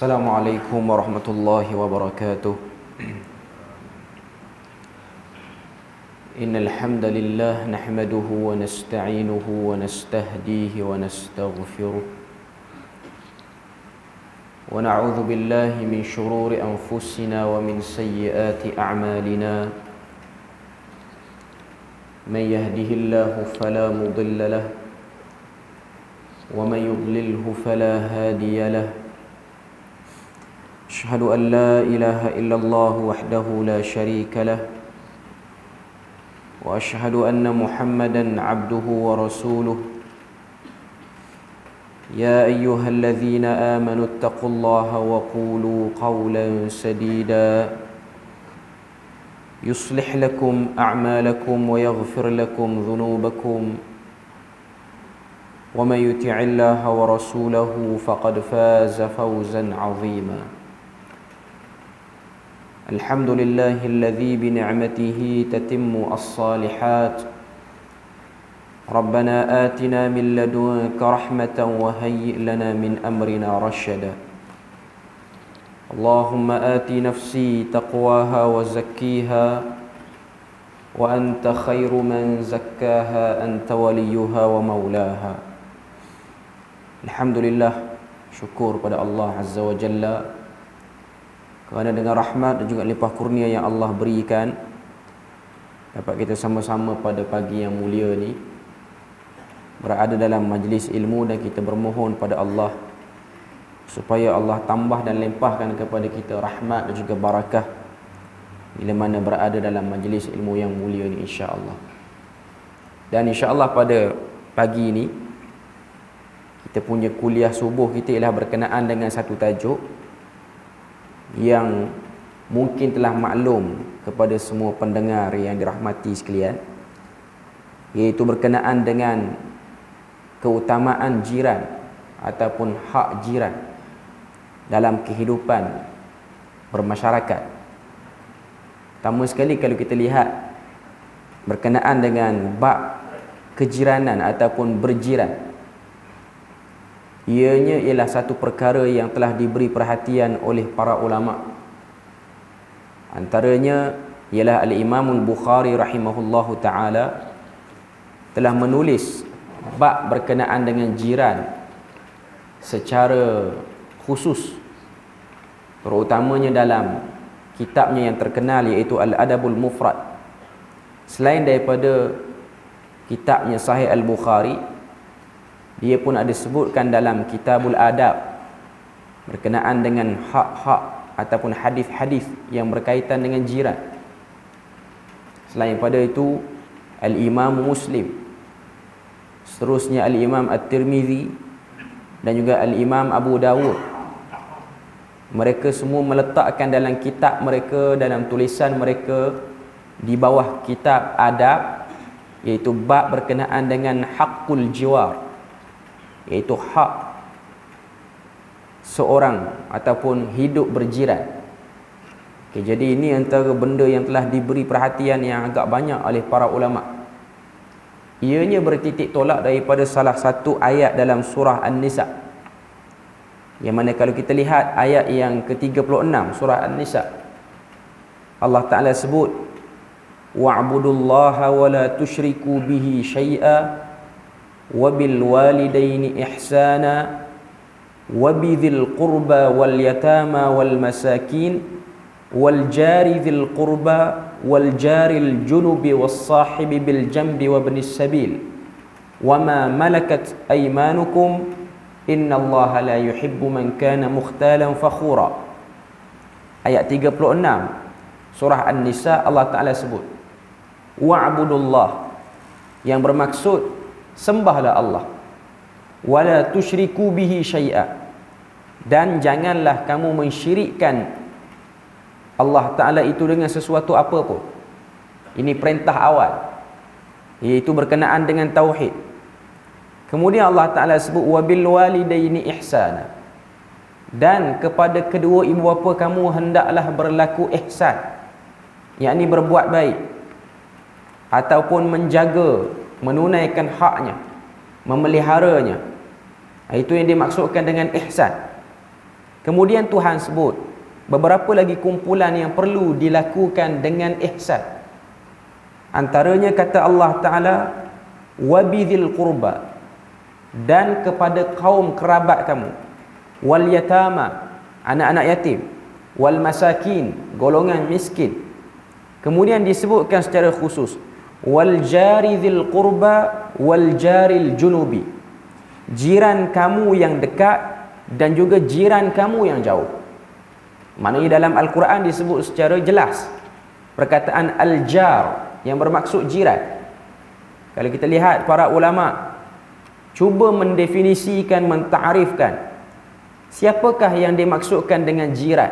السلام عليكم ورحمة الله وبركاته. إن الحمد لله نحمده ونستعينه ونستهديه ونستغفره ونعوذ بالله من شرور أنفسنا ومن سيئات أعمالنا. من يهده الله فلا مضل له ومن يضلله فلا هادي له. أشهد أن لا إله إلا الله وحده لا شريك له وأشهد أن محمدا عبده ورسوله. يا أيها الذين آمنوا اتقوا الله وقولوا قولا سديدا يصلح لكم أعمالكم ويغفر لكم ذنوبكم ومن يطع الله ورسوله فقد فاز فوزا عظيما. الحمد لله الذي بنعمته تتم الصالحات. ربنا آتنا من لدنك رحمة وهيئ لنا من أمرنا رشدا. اللهم آت نفسي تقواها وزكيها وأنت خير من زكاها أنت وليها ومولاها. Alhamdulillah, syukur pada Allah Azza wa Jalla kerana dengan rahmat dan juga limpah kurnia yang Allah berikan, dapat kita sama-sama pada pagi yang mulia ni berada dalam majlis ilmu, dan kita bermohon pada Allah supaya Allah tambah dan limpahkan kepada kita rahmat dan juga barakah bila mana berada dalam majlis ilmu yang mulia ni, insya-Allah. Dan insya-Allah pada pagi ini kita punya kuliah subuh kita ialah berkenaan dengan satu tajuk yang mungkin telah maklum kepada semua pendengar yang dirahmati sekalian, iaitu berkenaan dengan keutamaan jiran ataupun hak jiran dalam kehidupan bermasyarakat. Pertama sekali, kalau kita lihat berkenaan dengan bab kejiranan ataupun berjiran, ianya ialah satu perkara yang telah diberi perhatian oleh para ulama. Antaranya ialah Al-Imam Al-Bukhari rahimahullahu ta'ala telah menulis bab berkenaan dengan jiran secara khusus, terutamanya dalam kitabnya yang terkenal iaitu Al-Adabul Mufrad. Selain daripada kitabnya Sahih Al-Bukhari, dia pun ada sebutkan dalam Kitabul Adab berkenaan dengan hak-hak ataupun hadis-hadis yang berkaitan dengan jiran. Selain pada itu, Al-Imam Muslim, seterusnya Al-Imam At-Tirmizi dan juga Al-Imam Abu Dawud, mereka semua meletakkan dalam kitab mereka, dalam tulisan mereka di bawah kitab adab, iaitu bab berkenaan dengan haqqul jiwar, iaitu hak seorang ataupun hidup berjiran. Jadi ini antara benda yang telah diberi perhatian yang agak banyak oleh para ulama. Ianya bertitik tolak daripada salah satu ayat dalam surah An-Nisa, yang mana kalau kita lihat ayat yang ke-36 surah An-Nisa, Allah Ta'ala sebut, wa'budullaha wa la tusyriku bihi syai'a wabil walidaini ihsana wabidhil qurba wal yatama wal masakin wal jari dhil qurba wal jaril junubi was sahibi bil jambi wabnis sabil wama malakat aymanukum innallaha la yuhibbu man kana mukhtalan fakhura. Ayat 36 surah An-Nisa, Allah Ta'ala sebut wa'budullah, yang bermaksud sembahlah Allah, wala tusyriku bihi syai'a, dan janganlah kamu mensyirikkan Allah Ta'ala itu dengan sesuatu apa pun. Ini perintah awal, iaitu berkenaan dengan tauhid. Kemudian Allah Ta'ala sebut wabil walidaini ihsana, dan kepada kedua ibu bapa kamu hendaklah berlaku ihsan, yakni berbuat baik ataupun menjaga, menunaikan haknya, memeliharanya. Itu yang dimaksudkan dengan ihsan. Kemudian Tuhan sebut beberapa lagi kumpulan yang perlu dilakukan dengan ihsan. Antaranya kata Allah Ta'ala, wabidhil qurba, dan kepada kaum kerabat kamu, wal yatama, anak-anak yatim, wal masakin, golongan miskin. Kemudian disebutkan secara khusus, wal jari dhil qurba wal jaril junubi, jiran kamu yang dekat dan juga jiran kamu yang jauh. Maknanya dalam Al-Quran disebut secara jelas perkataan al-jar yang bermaksud jiran. Kalau kita lihat para ulama cuba mendefinisikan, mentarifkan siapakah yang dimaksudkan dengan jiran.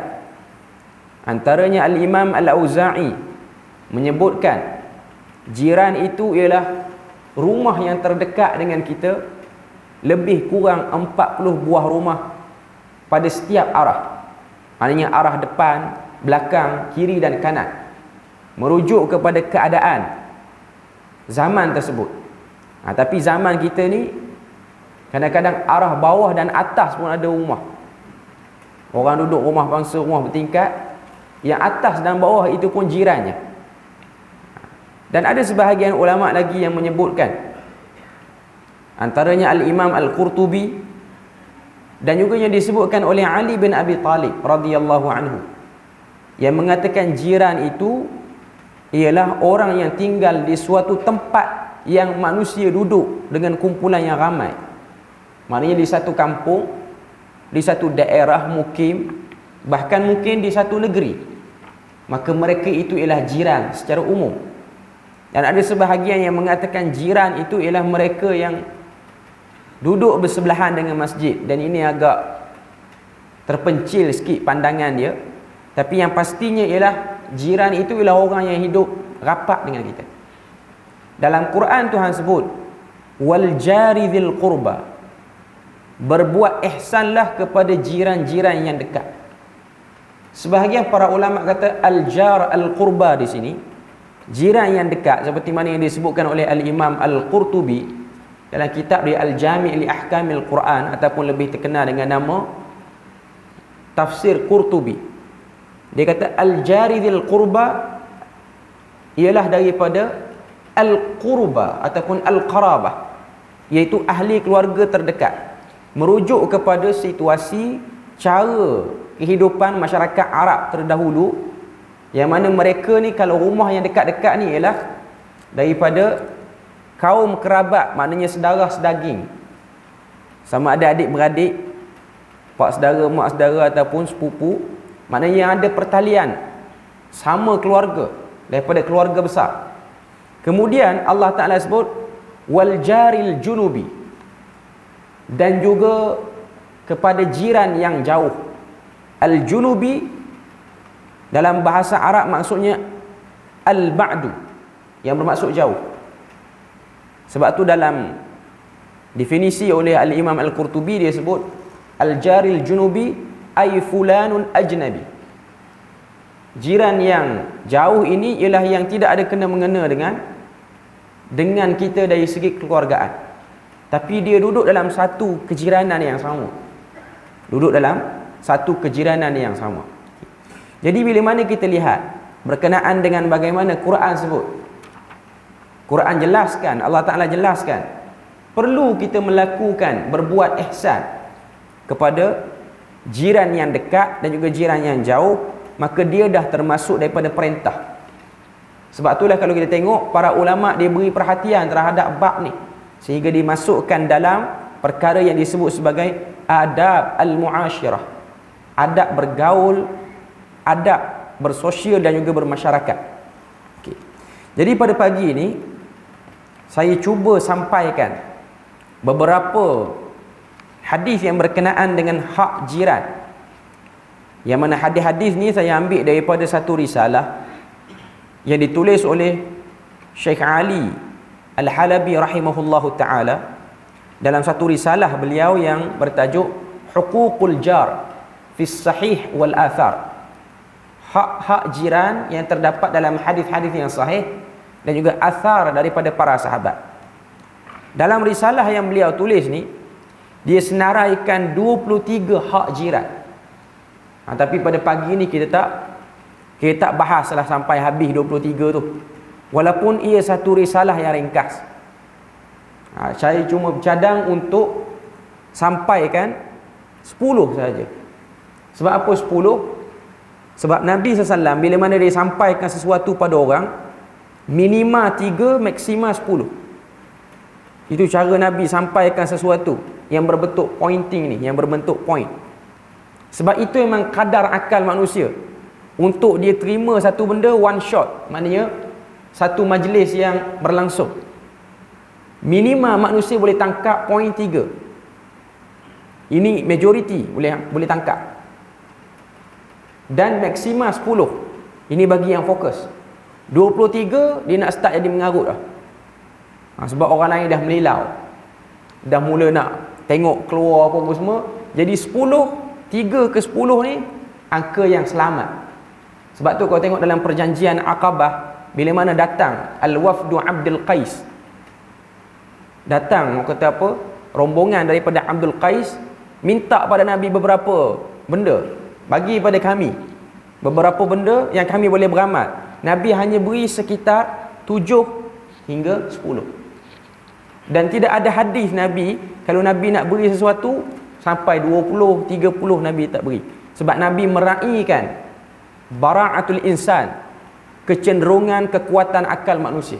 Antaranya Al-Imam Al-Auza'i menyebutkan jiran itu ialah rumah yang terdekat dengan kita, lebih kurang 40 buah rumah pada setiap arah. Maknanya arah depan, belakang, kiri dan kanan, merujuk kepada keadaan zaman tersebut. Tapi zaman kita ni kadang-kadang arah bawah dan atas pun ada rumah. Orang duduk rumah bangsa, rumah bertingkat, yang atas dan bawah itu pun jirannya. Dan ada sebahagian ulama lagi yang menyebutkan, antaranya Al-Imam Al-Qurtubi, dan juga yang disebutkan oleh Ali bin Abi Talib radhiyallahu anhu, yang mengatakan jiran itu ialah orang yang tinggal di suatu tempat yang manusia duduk dengan kumpulan yang ramai. Maknanya di satu kampung, di satu daerah mukim, bahkan mungkin di satu negeri, maka mereka itu ialah jiran secara umum. Dan ada sebahagian yang mengatakan jiran itu ialah mereka yang duduk bersebelahan dengan masjid. Dan ini agak terpencil sikit pandangan dia, tapi yang pastinya ialah jiran itu ialah orang yang hidup rapat dengan kita. Dalam Quran Tuhan sebut wal jari dzil qurba, berbuat ihsanlah kepada jiran-jiran yang dekat. Sebahagian para ulama kata al-jar al-qurba di sini jiran yang dekat, seperti mana yang disebutkan oleh Al-Imam Al-Qurtubi dalam kitab dia Al-Jami' li Ahkamil Quran, ataupun lebih terkenal dengan nama Tafsir Qurtubi. Dia kata al-jari dzil qurba ialah daripada al-qurba ataupun al-qarabah, iaitu ahli keluarga terdekat, merujuk kepada situasi cara kehidupan masyarakat Arab terdahulu, yang mana mereka ni kalau rumah yang dekat-dekat ni ialah daripada kaum kerabat, maknanya saudara sedaging, sama ada adik-beradik, pak saudara, mak saudara ataupun sepupu, maknanya yang ada pertalian sama keluarga daripada keluarga besar. Kemudian Allah Ta'ala sebut wal jaril junubi, dan juga kepada jiran yang jauh. Al-junubi dalam bahasa Arab maksudnya al-ba'du, yang bermaksud jauh. Sebab tu dalam definisi oleh Al-Imam Al-Qurtubi dia sebut al-jaril junubi ay fulanun ajnabi. Jiran yang jauh ini ialah yang tidak ada kena-mengena dengan kita dari segi kekeluargaan, tapi dia duduk dalam satu kejiranan yang sama. Duduk dalam satu kejiranan yang sama. Jadi bila mana kita lihat berkenaan dengan bagaimana Quran sebut, Quran jelaskan, Allah Ta'ala jelaskan, perlu kita melakukan, berbuat ihsan kepada jiran yang dekat dan juga jiran yang jauh, maka dia dah termasuk daripada perintah. Sebab itulah kalau kita tengok para ulama dia beri perhatian terhadap bab ni, sehingga dimasukkan dalam perkara yang disebut sebagai adab al-muasyirah, adab bergaul, adab bersosial dan juga bermasyarakat. Okay. Jadi pada pagi ini saya cuba sampaikan beberapa hadis yang berkenaan dengan hak jiran, yang mana hadis-hadis ni saya ambil daripada satu risalah yang ditulis oleh Syekh Ali Al-Halabi rahimahullahu ta'ala. Dalam satu risalah beliau yang bertajuk Huququl Jar fi Sahih wal Athar, hak-hak jiran yang terdapat dalam hadis-hadis yang sahih dan juga athar daripada para sahabat. Dalam risalah yang beliau tulis ni, dia senaraikan 23 hak jiran Tapi pada pagi ni kita tak bahas lah sampai habis 23 tu. Walaupun ia satu risalah yang ringkas. Saya cuma bercadang untuk sampaikan 10 saja. Sebab apa 10? Sebab Nabi SAW bila mana dia sampaikan sesuatu pada orang, minima 3, maksima 10. Itu cara Nabi sampaikan sesuatu yang berbentuk pointing ni, yang berbentuk point. Sebab itu memang kadar akal manusia untuk dia terima satu benda one shot, maknanya satu majlis yang berlangsung. Minima manusia boleh tangkap point 3. Ini majority boleh tangkap. Dan maksima 10. Ini bagi yang fokus. 23 dia nak start jadi mengarut dah. Sebab orang lain dah melilau, dah mula nak tengok keluar apa semua. Jadi 10, 3 ke 10 ni angka yang selamat. Sebab tu kau tengok dalam perjanjian Aqabah, bila mana datang Al-Wafdu Abdul Qais, datang, orang kata apa, rombongan daripada Abdul Qais, minta pada Nabi beberapa benda. Bagi pada kami beberapa benda yang kami boleh beramal. Nabi hanya beri sekitar 7 hingga 10. Dan tidak ada hadis Nabi, kalau Nabi nak beri sesuatu sampai 20, 30 Nabi tak beri. Sebab Nabi meraihkan bara'atul insan, kecenderungan kekuatan akal manusia.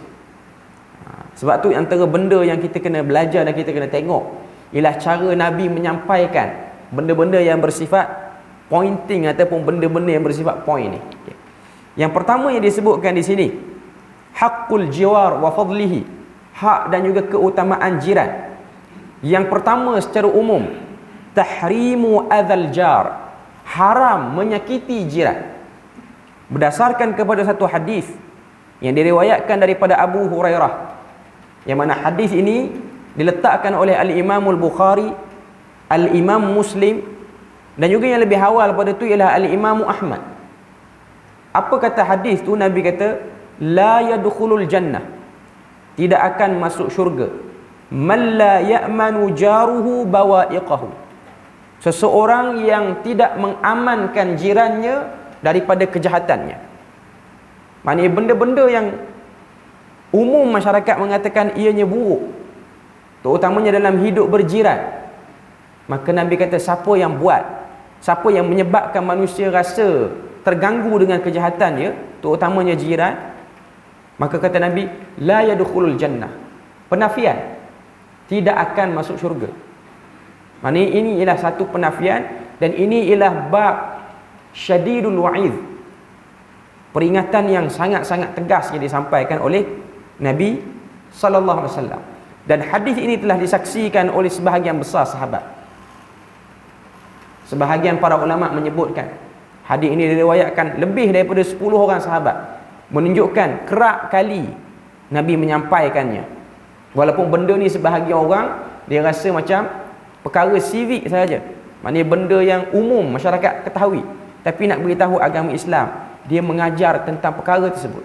Sebab tu antara benda yang kita kena belajar dan kita kena tengok ialah cara Nabi menyampaikan benda-benda yang bersifat pointing ataupun benda-benda yang bersifat point ni. Yang pertama yang disebutkan di sini, haqqul jiwar wa fadlihi, hak dan juga keutamaan jiran. Yang pertama secara umum, tahrimu adzal jar, haram menyakiti jiran. Berdasarkan kepada satu hadis yang diriwayatkan daripada Abu Hurairah, yang mana hadis ini diletakkan oleh Al-Imam Al-Bukhari, Al-Imam Muslim, dan juga yang lebih awal pada tu ialah Al-Imam Ahmad. Apa kata hadis tu? Nabi kata, la yadkhulul jannah, tidak akan masuk syurga, man la ya'manu jaruhu bawa'iqahu, seseorang yang tidak mengamankan jirannya daripada kejahatannya. Maknanya benda-benda yang umum masyarakat mengatakan ianya buruk, terutamanya dalam hidup berjiran, maka Nabi kata siapa yang buat, siapa yang menyebabkan manusia rasa terganggu dengan kejahatannya, terutamanya jiran, maka kata Nabi, la yadkhulul jannah, penafian, tidak akan masuk syurga. Maknanya ini ialah satu penafian, dan ini ialah bab syadidul wa'id, peringatan yang sangat-sangat tegas yang disampaikan oleh Nabi sallallahu alaihi wasallam. Dan hadis ini telah disaksikan oleh sebahagian besar sahabat. Sebahagian para ulama menyebutkan hadis ini diriwayatkan lebih daripada 10 orang sahabat, menunjukkan kerap kali Nabi menyampaikannya. Walaupun benda ni sebahagian orang dia rasa macam perkara syirik saja, maknanya benda yang umum masyarakat ketahui, tapi nak beritahu agama Islam, dia mengajar tentang perkara tersebut,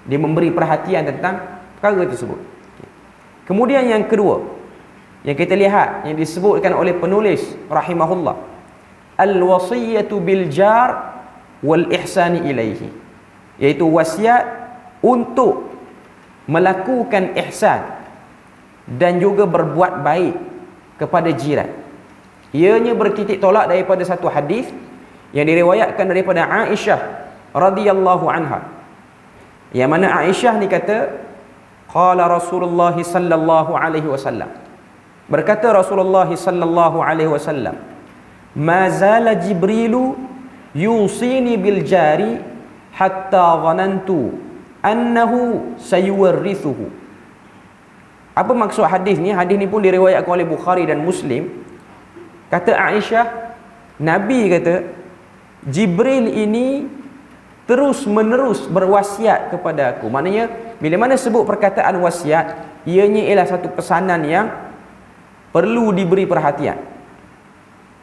dia memberi perhatian tentang perkara tersebut. Kemudian yang kedua yang kita lihat, yang disebutkan oleh penulis rahimahullah, al-wasiyatu bil jar wal ihsani ilaihi, iaitu wasiat untuk melakukan ihsan dan juga berbuat baik kepada jiran. Ianya bertitik tolak daripada satu hadis yang diriwayatkan daripada Aisyah radhiyallahu anha, yang mana Aisyah ni kata, qala Rasulullah sallallahu alaihi wasallam, berkata Rasulullah sallallahu alaihi wasallam, ma zala Jibrilu yusini bil jari hatta dhanantu annahu sayuwarrithuhu. Apa maksud hadis ni? Hadis ni pun diriwayatkan oleh Bukhari dan Muslim. Kata Aisyah, Nabi kata Jibril ini terus menerus berwasiat kepada aku. Maknanya bila mana sebut perkataan wasiat, ianya ialah satu pesanan yang perlu diberi perhatian.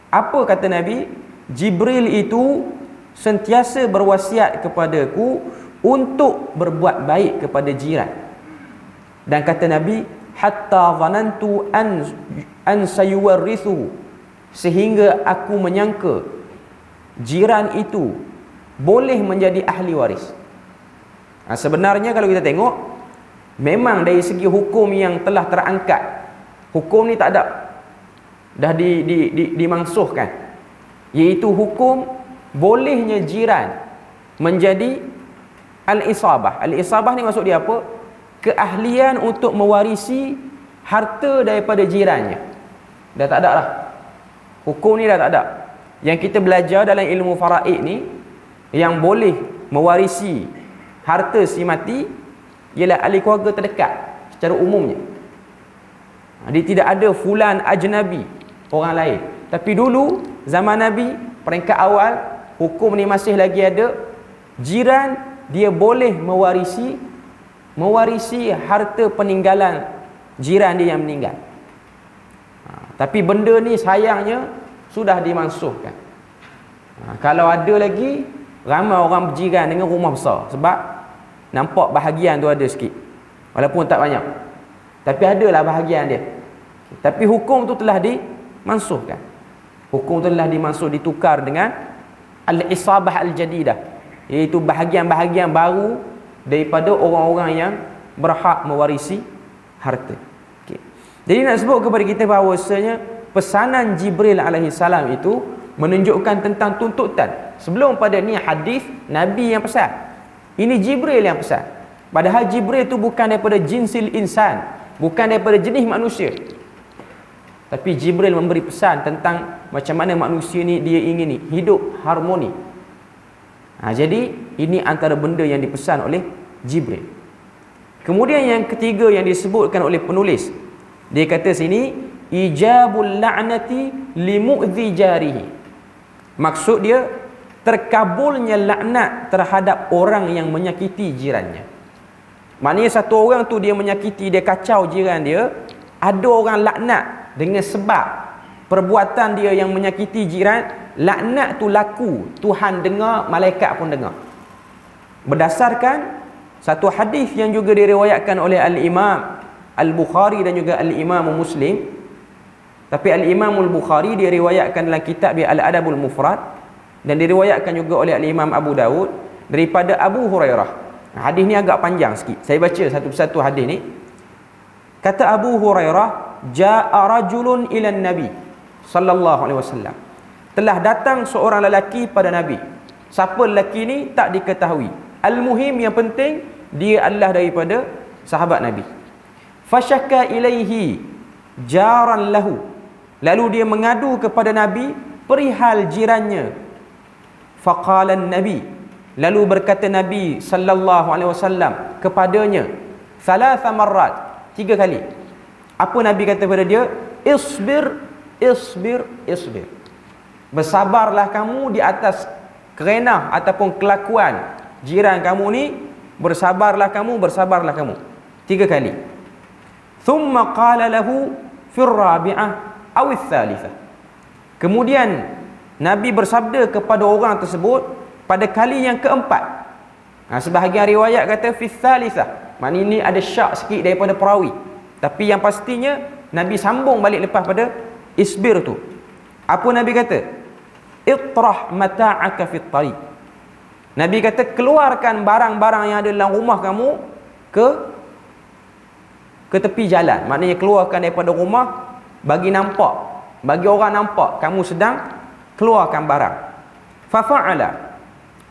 Apa kata Nabi? Jibril itu sentiasa berwasiat kepadaku untuk berbuat baik kepada jiran. Dan kata Nabi, hatta dhanantu an sayuwarrithu, sehingga aku menyangka jiran itu boleh menjadi ahli waris. Sebenarnya kalau kita tengok, memang dari segi hukum yang telah terangkat, hukum ni tak ada, dah dimansuhkan, iaitu hukum bolehnya jiran menjadi al-isabah. Al-isabah ni maksud dia apa? Keahlian untuk mewarisi harta daripada jirannya. Dah tak ada lah, hukum ni dah tak ada. Yang kita belajar dalam ilmu faraid ni, yang boleh mewarisi harta si mati ialah ahli keluarga terdekat secara umumnya. Dia tidak ada fulan ajnabi, orang lain. Tapi dulu zaman Nabi, peringkat awal, hukum ni masih lagi ada, jiran dia boleh mewarisi harta peninggalan jiran dia yang meninggal. Tapi benda ni sayangnya sudah dimansuhkan. Kalau ada lagi, ramai orang berjiran dengan rumah besar, sebab nampak bahagian tu ada sikit, walaupun tak banyak, tapi adalah bahagian dia. Tapi hukum tu telah dimansuhkan. Hukum tu telah dimansuh, ditukar dengan al-isabah al-jadidah, iaitu bahagian-bahagian baru daripada orang-orang yang berhak mewarisi harta. Okay. Jadi nak sebut kepada kita bahawasanya pesanan Jibril alaihi salam itu menunjukkan tentang tuntutan. Sebelum pada ni hadis Nabi yang pesan, ini Jibril yang pesan. Padahal Jibril itu bukan daripada jinsil insan, bukan daripada jenis manusia. Tapi Jibril memberi pesan tentang macam mana manusia ni dia ingin ni hidup harmoni. Jadi ini antara benda yang dipesan oleh Jibril. Kemudian yang ketiga yang disebutkan oleh penulis, dia kata sini ijabul la'nati limu'dhi jarihi. Maksud dia terkabulnya laknat terhadap orang yang menyakiti jirannya. Maknanya satu orang tu dia menyakiti, dia kacau jiran dia, ada orang laknat dengan sebab perbuatan dia yang menyakiti jiran, laknat tu laku, Tuhan dengar, malaikat pun dengar. Berdasarkan satu hadis yang juga diriwayatkan oleh Al-Imam Al-Bukhari dan juga Al-Imam Muslim. Tapi Al-Imam Al-Bukhari dia riwayatkan dalam kitab dia Al-Adabul Mufrad, dan diriwayatkan juga oleh Al-Imam Abu Daud daripada Abu Hurairah. Hadis ni agak panjang sikit, saya baca satu persatu hadis ni. Kata Abu Hurairah, jaa rajulun ila Nabi sallallahu alaihi wasallam. Telah datang seorang lelaki pada Nabi. Siapa lelaki ni tak diketahui. Al-muhim yang penting dia adalah daripada sahabat Nabi. Fashaka ilaihi jaran lahu. Lalu dia mengadu kepada Nabi perihal jirannya. Faqala Nabi, lalu berkata Nabi sallallahu alaihi wasallam kepadanya, thalatha marrat, 3 kali. Apa Nabi kata kepada dia? Isbir, isbir, isbir. Bersabarlah kamu di atas kerenah ataupun kelakuan jiran kamu ni, bersabarlah kamu, bersabarlah kamu. 3 kali. Thumma qala lahu fir rabi'ah aw ats-tsalitsah. Kemudian Nabi bersabda kepada orang tersebut pada kali yang keempat. Sebahagian riwayat kata fi ats-tsalitsah. Maknanya ini ada syak sikit daripada perawi. Tapi yang pastinya Nabi sambung balik lepas pada isbir tu. Apa Nabi kata? Itrah mata'aka fit tariq. Nabi kata keluarkan barang-barang yang ada dalam rumah kamu ke tepi jalan. Maknanya keluarkan daripada rumah, bagi nampak, bagi orang nampak kamu sedang keluarkan barang. Fafa'ala.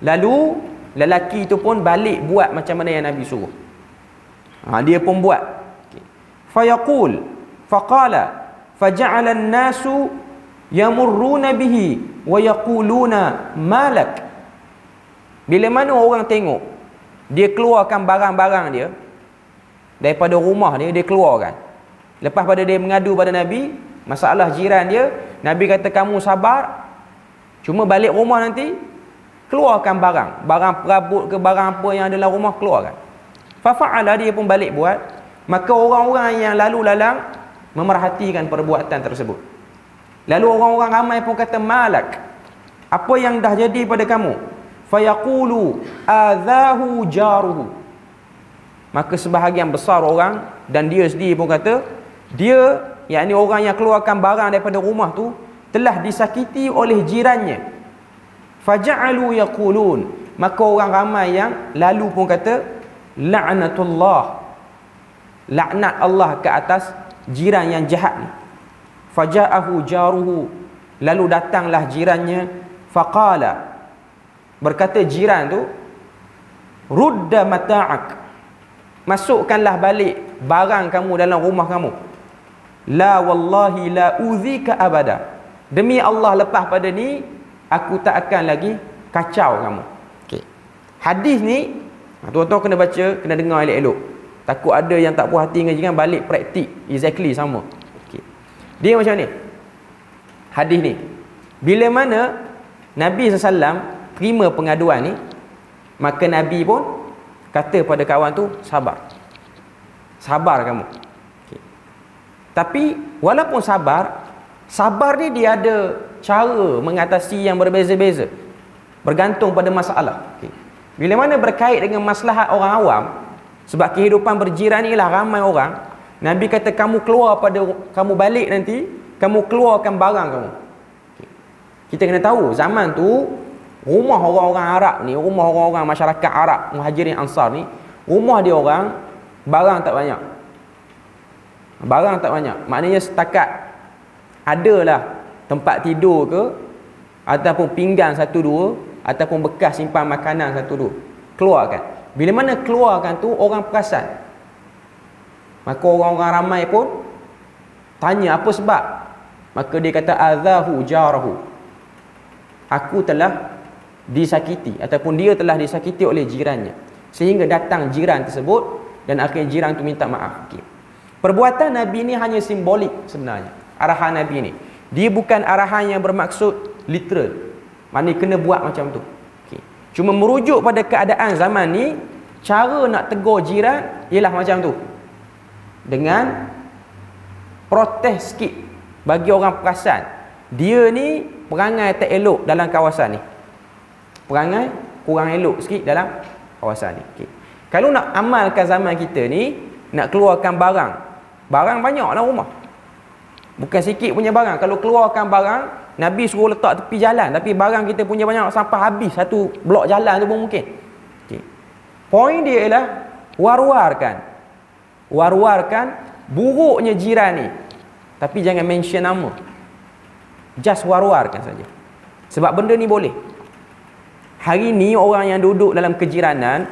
Lalu lelaki itu pun balik buat macam mana yang Nabi suruh. Dia pun buat. Fayaqul faqala faja'ala an-nasu yamurruna bihi wa yaquluna malak. Bila mana orang tengok dia keluarkan barang-barang dia daripada rumah dia, dia keluarkan. Lepas pada dia mengadu pada Nabi masalah jiran dia, Nabi kata kamu sabar, cuma balik rumah nanti keluarkan barang perabot ke barang apa yang ada dalam rumah, keluarkan. Fafa'ala, dia pun balik buat. Maka orang-orang yang lalu lalang memerhatikan perbuatan tersebut. Lalu orang-orang ramai pun kata malak, apa yang dah jadi pada kamu? Fayaqulu adzahu jaruhu. Maka sebahagian besar orang dan dia sendiri pun kata, dia, yakni orang yang keluarkan barang daripada rumah tu, telah disakiti oleh jirannya. Faja'alu yaqulun, maka orang ramai yang lalu pun kata la'natullah, laknat Allah ke atas jiran yang jahat ni. Faja'ahu jaruhu, lalu datanglah jirannya, faqala, berkata jiran tu, rudda mata'ak, masukkanlah balik barang kamu dalam rumah kamu. La wallahi la uzika abada, demi Allah lepas pada ni aku tak akan lagi kacau kamu. Okay. Hadis ni tuan-tuan kena baca, kena dengar elok-elok. Takut ada yang tak puas hati dengan jiran balik praktik exactly sama. Okay. Dia macam ni hadis ni, bila mana Nabi SAW terima pengaduan ni, maka Nabi pun kata pada kawan tu, sabar kamu. Okay. Tapi walaupun sabar ni dia ada cara mengatasi yang berbeza-beza, bergantung pada masalah. Okay. Bila mana berkait dengan maslahat orang awam, sebab kehidupan berjiran ni lah ramai orang, Nabi kata kamu keluar kamu balik nanti, kamu keluarkan barang kamu. Okay. Kita kena tahu zaman tu rumah orang-orang Arab ni, rumah orang-orang masyarakat Arab, Muhajirin Ansar ni, rumah dia orang barang tak banyak. Maknanya setakat adalah tempat tidur ke, ataupun pinggan satu dua, ataupun bekas simpan makanan satu dua, keluarkan. Bila mana keluarkan tu orang perasan, maka orang-orang ramai pun tanya apa sebab. Maka dia kata azahu jarahu, aku telah disakiti, ataupun dia telah disakiti oleh jirannya, sehingga datang jiran tersebut dan akhirnya jiran tu minta maaf. Okay. Perbuatan Nabi ni hanya simbolik sebenarnya. Arahan Nabi ni, dia bukan arahan yang bermaksud literal, maknanya kena buat macam tu. Okay. Cuma merujuk pada keadaan zaman ni, cara nak tegur jiran ialah macam tu, dengan protes sikit bagi orang perasan dia ni perangai tak elok dalam kawasan ni, perangai kurang elok sikit dalam kawasan ni. Okay. Kalau nak amalkan zaman kita ni, nak keluarkan barang banyak dalam rumah, bukan sikit punya barang. Kalau keluarkan barang, Nabi suruh letak tepi jalan, tapi barang kita punya banyak sampai habis satu blok jalan tu pun mungkin. Okay. Poin dia ialah war-warkan buruknya jiran ni, tapi jangan mention nama, just war-warkan saja. Sebab benda ni boleh. Hari ni orang yang duduk dalam kejiranan,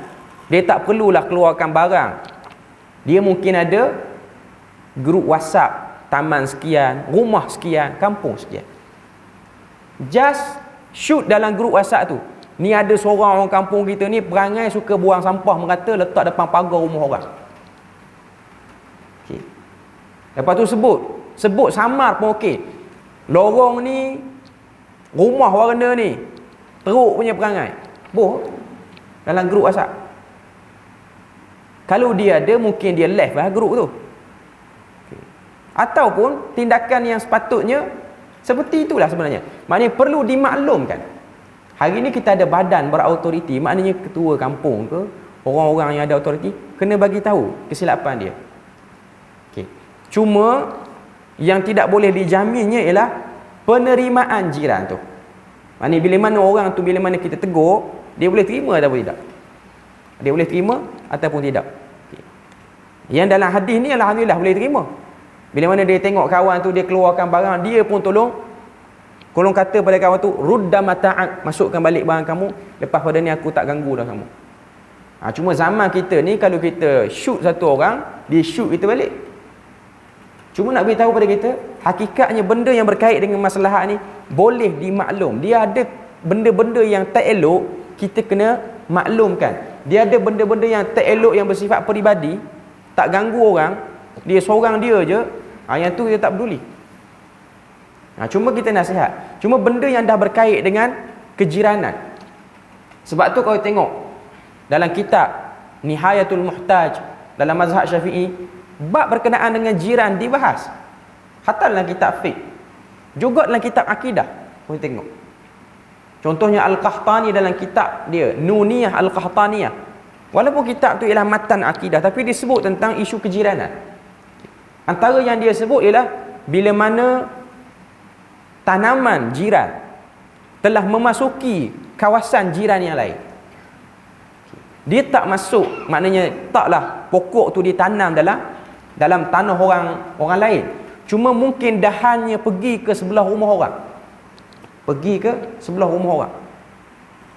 dia tak perlulah keluarkan barang. Dia mungkin ada grup WhatsApp, taman sekian, rumah sekian, kampung sekian. Just shoot dalam grup WhatsApp tu, ni ada seorang orang kampung kita ni perangai suka buang sampah merata, letak depan pagar rumah orang. Okay. Lepas tu sebut samar pun okey. Lorong ni, rumah warna ni, teruk punya perangai. Dalam grup WhatsApp. Kalau dia ada, mungkin dia left lah grup tu. Okay. Ataupun tindakan yang sepatutnya seperti itulah sebenarnya. Maknanya perlu dimaklumkan. Hari ni kita ada badan berautoriti, maknanya ketua kampung ke, orang-orang yang ada autoriti, kena bagi tahu kesilapan dia. Okay. Cuma yang tidak boleh dijaminnya ialah penerimaan jiran tu. Maknanya bila mana orang tu, bila mana kita tegur, dia boleh terima ataupun tidak. Dia boleh terima ataupun tidak. Okay. Yang dalam hadis ni alhamdulillah boleh terima. Bila mana dia tengok kawan tu dia keluarkan barang, dia pun tolong kata pada kawan tu, rudda mata'ak, masukkan balik barang kamu, lepas pada ni aku tak ganggu dah kamu. Cuma zaman kita ni, kalau kita shoot satu orang, dia shoot kita balik. Cuma nak beritahu pada kita, hakikatnya benda yang berkait dengan masalah ni boleh dimaklum. Dia ada benda-benda yang tak elok, kita kena maklumkan. Dia ada benda-benda yang tak elok yang bersifat peribadi, tak ganggu orang, dia seorang dia je, yang tu kita tak peduli. Cuma kita nasihat. Cuma benda yang dah berkait dengan kejiranan. Sebab tu kalau tengok dalam kitab Nihayatul Muhtaj dalam mazhab Syafi'i, bab berkenaan dengan jiran dibahas. Hatta dalam kitab fiqh, juga dalam kitab akidah. Kau tengok. Contohnya Al-Qahtani dalam kitab dia Nuniyah Al-Qahtaniyah. Walaupun kitab tu ialah matan akidah, tapi disebut tentang isu kejiranan. Antara yang dia sebut ialah bila mana tanaman jiran telah memasuki kawasan jiran yang lain. Dia tak masuk, maknanya taklah pokok tu ditanam dalam tanah orang lain. Cuma mungkin dahannya pergi ke sebelah rumah orang. Pergi ke sebelah rumah orang.